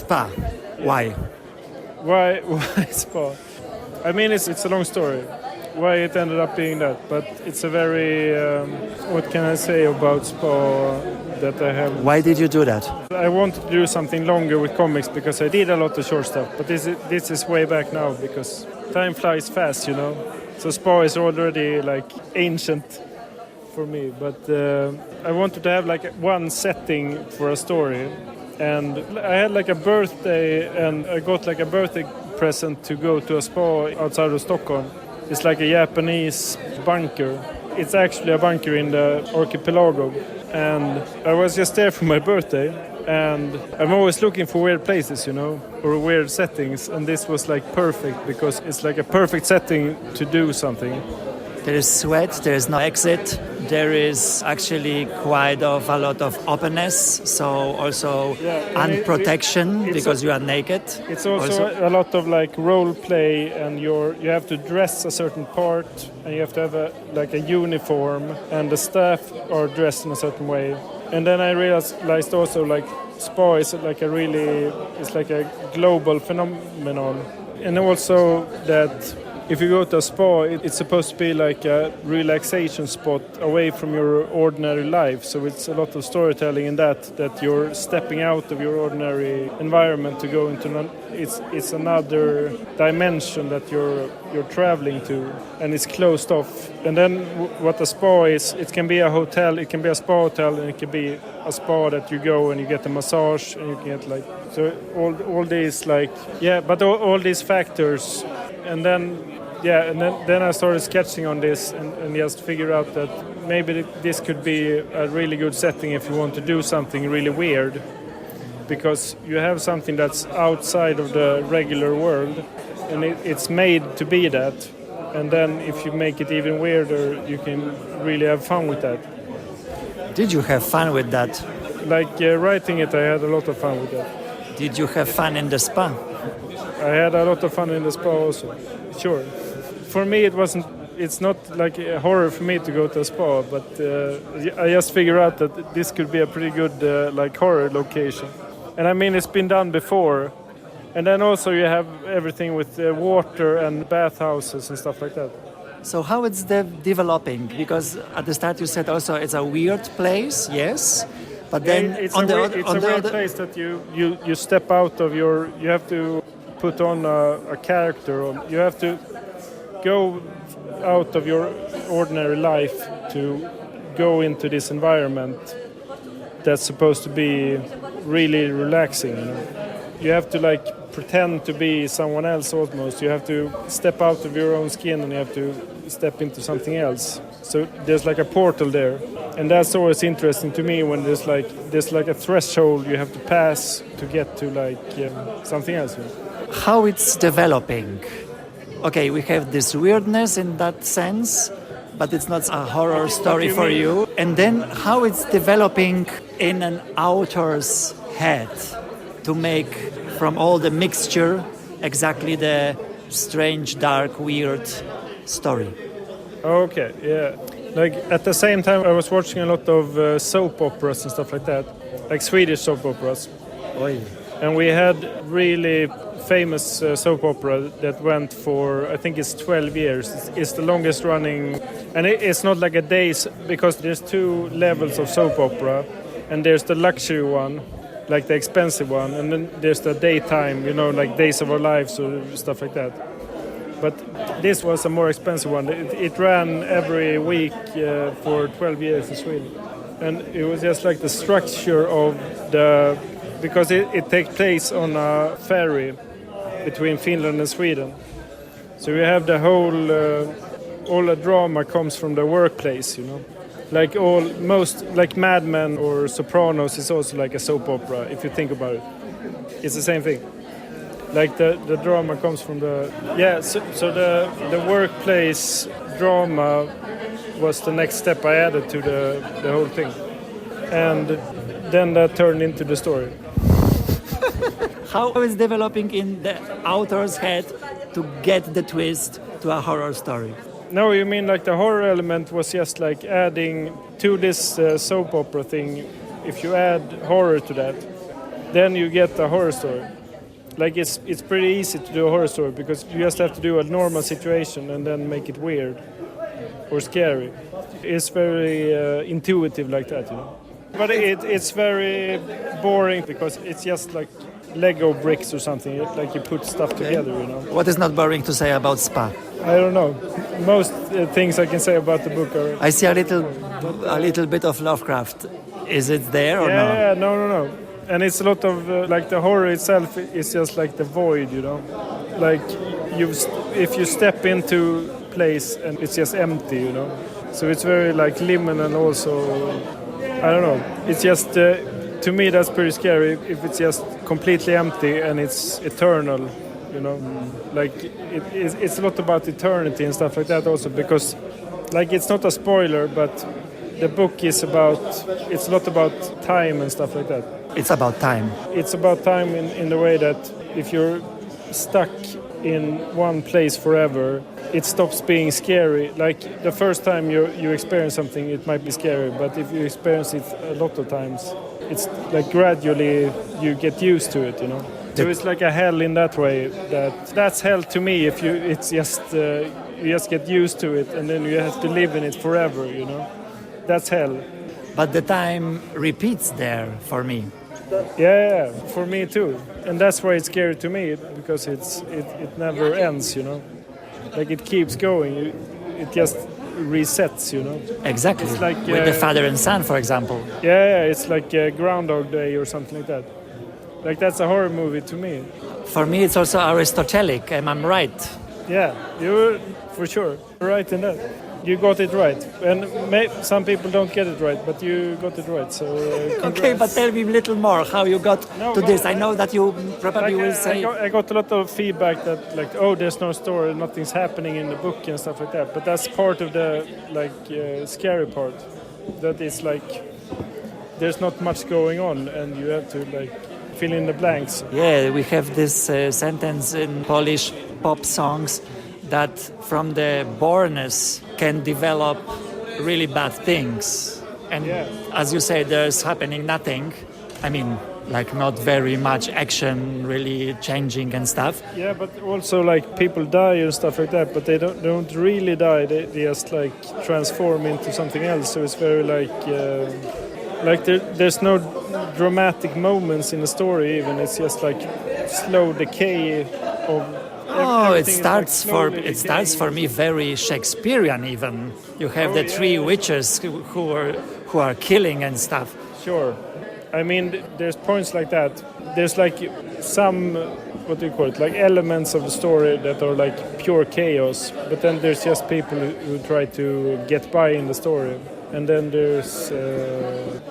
Spa. Why? Why Spa? I mean, it's a long story. Why it ended up being that, but it's a very what can I say about Spa that I have. Why did you do that? I wanted to do something longer with comics because I did a lot of short stuff, but this is way back now because time flies fast, you know. So Spa is already like ancient for me, but I wanted to have like one setting for a story, and I had like a birthday, and I got like a birthday present to go to a spa outside of Stockholm. It's like a Japanese bunker. It's actually a bunker in the archipelago. And I was just there for my birthday. And I'm always looking for weird places, you know, or weird settings. And this was like perfect because it's like a perfect setting to do something. There is sweat, there is no exit. There is actually quite a lot of openness, so also unprotection because you are naked. It's also a lot of like role play, and you have to dress a certain part, and you have to have a uniform, and the staff are dressed in a certain way. And then I realized also like Spa is like it's like a global phenomenon, and also that if you go to a spa, it's supposed to be like a relaxation spot away from your ordinary life. So it's a lot of storytelling in that you're stepping out of your ordinary environment to go into it's another dimension that you're traveling to, and it's closed off. And then what a spa is, it can be a hotel, it can be a spa hotel, and it can be a spa that you go and you get a massage, and you can get like so all these like but all these factors. And then I started sketching on this and just figure out that maybe this could be a really good setting if you want to do something really weird, because you have something that's outside of the regular world, and it's made to be that. And then if you make it even weirder, you can really have fun with that. Did you have fun with that? Like writing it, I had a lot of fun with that. Did you have fun in the spa? I had a lot of fun in the spa also, sure. For me, it's not like a horror for me to go to a spa, but I just figured out that this could be a pretty good like horror location. And I mean, it's been done before. And then also you have everything with water and bathhouses and stuff like that. So how it's developing? Because at the start you said also it's a weird place, yes? But then it's a weird place that you step out of you have to put on a character, or you have to go out of your ordinary life to go into this environment that's supposed to be really relaxing, you know? You have to like pretend to be someone else almost. You have to step out of your own skin and you have to step into something else. So there's like a portal there. And that's always interesting to me when there's like a threshold you have to pass to get to like something else. How it's developing? Okay, we have this weirdness in that sense, but it's not a horror story for you. And then how it's developing in an author's head to make from all the mixture exactly the strange, dark, weird story. Okay, yeah. Like at the same time I was watching a lot of soap operas and stuff like that, like Swedish soap operas. Oy. And we had really famous soap opera that went for, I think it's 12 years. It's the longest running, and it's not like a days, because there's two levels of soap opera, and there's the luxury one, like the expensive one, and then there's the daytime, you know, like Days of Our Lives or stuff like that. But this was a more expensive one. It ran every week for 12 years in Sweden. And it was just like the structure of because it takes place on a ferry between Finland and Sweden. So you have the whole, all the drama comes from the workplace, you know. Like like Mad Men or Sopranos is also like a soap opera, if you think about it. It's the same thing. Like the drama comes from so the workplace drama was the next step I added to the whole thing. And then that turned into the story. How is developing in the author's head to get the twist to a horror story? No, you mean like the horror element was just like adding to this soap opera thing. If you add horror to that, then you get a horror story. Like it's pretty easy to do a horror story because you just have to do a normal situation and then make it weird or scary. It's very intuitive like that, you know. But it's very boring because it's just like Lego bricks or something. Like you put stuff together, you know. What is not boring to say about Spa? I don't know. Most things I can say about the book are... I see a little bit of Lovecraft. Is it there or no? Yeah, no. And it's a lot of like the horror itself is just like the void, you know. Like if you step into place and it's just empty, you know. So it's very like liminal also. I don't know. It's just to me that's pretty scary if it's just completely empty and it's eternal, you know. Like it's a lot about eternity and stuff like that also because like it's not a spoiler, but the book is it's a lot about time and stuff like that. It's about time. It's about time in the way that if you're stuck in one place forever, it stops being scary. Like the first time you experience something, it might be scary, but if you experience it a lot of times, it's like gradually you get used to it, you know. So it's like a hell in that way. That's hell to me. If it's just you just get used to it, and then you have to live in it forever, you know. That's hell. But the time repeats there for me. Yeah, for me too. And that's why it's scary to me because it never ends, you know. Like it keeps going. It just resets, you know. Exactly. It's like with the father and son, for example. Yeah, it's like Groundhog Day or something like that. Like that's a horror movie to me. For me, it's also Aristotelic. Am I right? Yeah, you're for sure right in that. You got it right, and some people don't get it right, but you got it right. So okay, but tell me a little more how you got to this. I know that you probably will say. I got a lot of feedback that like, oh, there's no story, nothing's happening in the book and stuff like that. But that's part of the scary part. That is like there's not much going on, and you have to like fill in the blanks. Yeah, we have this sentence in Polish pop songs that from the boreness can develop really bad things. And as you say, there's happening nothing. I mean, like not very much action really changing and stuff. Yeah, but also like people die and stuff like that, but they don't really die. They just like transform into something else. So it's very like there's no dramatic moments in the story even. It's just like slow decay of... Oh, it starts for me very Shakespearean even. You have the three witches who are killing and stuff. Sure. I mean, there's points like that. There's like some, what do you call it, like elements of the story that are like pure chaos. But then there's just people who try to get by in the story. And then there's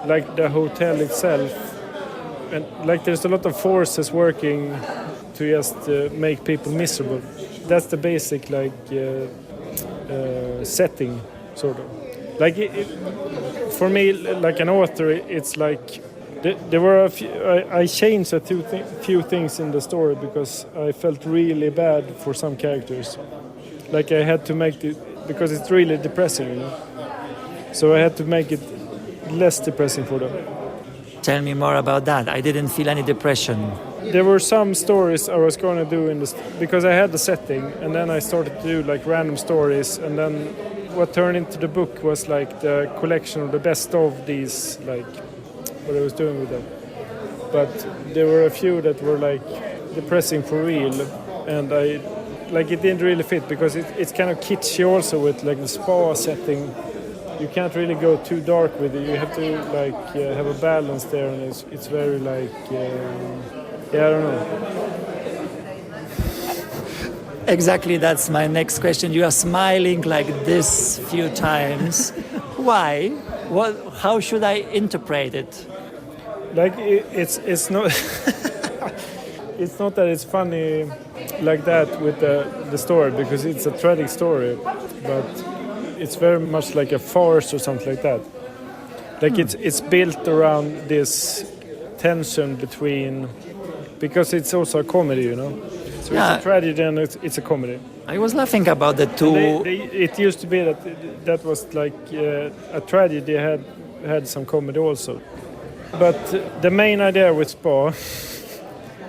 like the hotel itself. And like there's a lot of forces working to just make people miserable. That's the basic like setting, sort of. Like for me, like an author, it's like there were a few. I changed a few things in the story because I felt really bad for some characters. Like I had to make it because it's really depressing, you know. So I had to make it less depressing for them. Tell me more about that. I didn't feel any depression. There were some stories I was going to do in this because I had the setting, and then I started to do like random stories, and then what turned into the book was like the collection of the best of these, like what I was doing with them. But there were a few that were like depressing for real, and I like it didn't really fit because it's kind of kitschy also with like the spa setting. You can't really go too dark with it. You have to like have a balance there, and it's very like I don't know. Exactly, that's my next question. You are smiling like this few times. Why? What? How should I interpret it? Like it's not. It's not that it's funny like that with the story because it's a tragic story, but it's very much like a farce or something like that. Like it's built around this tension between, because it's also a comedy, you know. So it's a tragedy and it's a comedy. I was laughing about the two. It used to be that was like a tragedy had some comedy also. But the main idea with Spa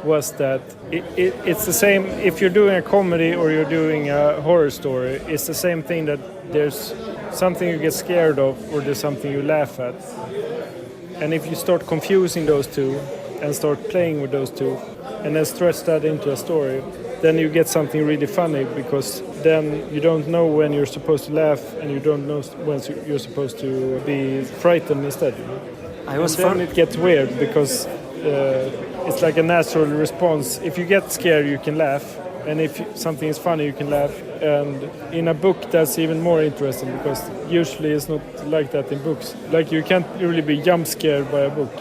was that it's the same if you're doing a comedy or you're doing a horror story. It's the same thing, that there's something you get scared of or there's something you laugh at. And if you start confusing those two and start playing with those two and then stretch that into a story, then you get something really funny, because then you don't know when you're supposed to laugh and you don't know when you're supposed to be frightened instead. Then it gets weird, because it's like a natural response. If you get scared, you can laugh, and if something is funny, you can laugh. And in a book, that's even more interesting, because usually it's not like that in books. Like, you can't really be jump scared by a book.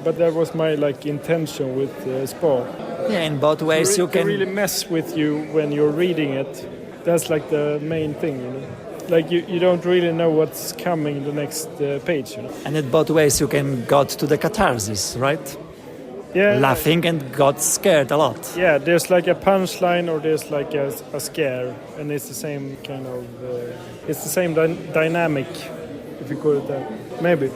But that was my intention with Spa. Yeah, in both ways you can really mess with you when you're reading it. That's like the main thing, Like you don't really know what's coming the next page, And in both ways you can got to the catharsis, right? Yeah. Laughing and got scared a lot. Yeah, there's like a punchline or there's like a scare, and it's the same kind of it's the same dynamic, if you call it that. Maybe.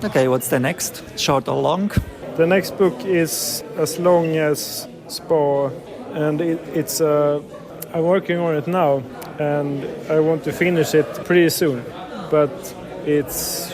Okay, what's the next? Short or long? The next book is as long as Spa, and it's I'm working on it now, and I want to finish it pretty soon. But it's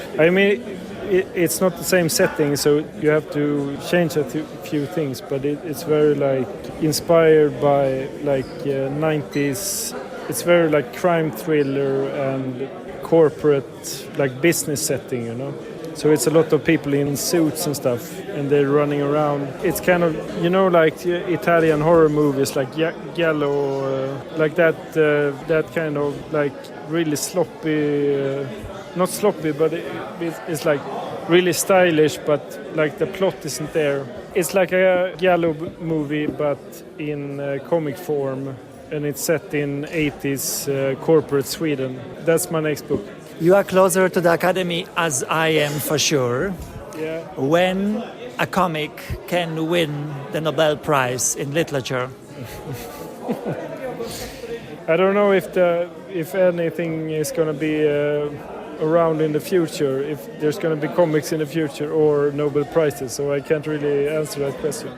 not the same setting, so you have to change a few things. But it's very inspired by 90s. It's very crime thriller and corporate business setting, So it's a lot of people in suits and stuff, and they're running around. It's kind of, Italian horror movies like Giallo, like that kind of really sloppy, not sloppy, but it's really stylish, but the plot isn't there. It's like a Giallo movie, but in comic form, and it's set in 80s corporate Sweden. That's my next book. You are closer to the Academy as I am, for sure. Yeah. When a comic can win the Nobel Prize in literature? I don't know if anything is going to be around in the future, if there's going to be comics in the future or Nobel Prizes, so I can't really answer that question.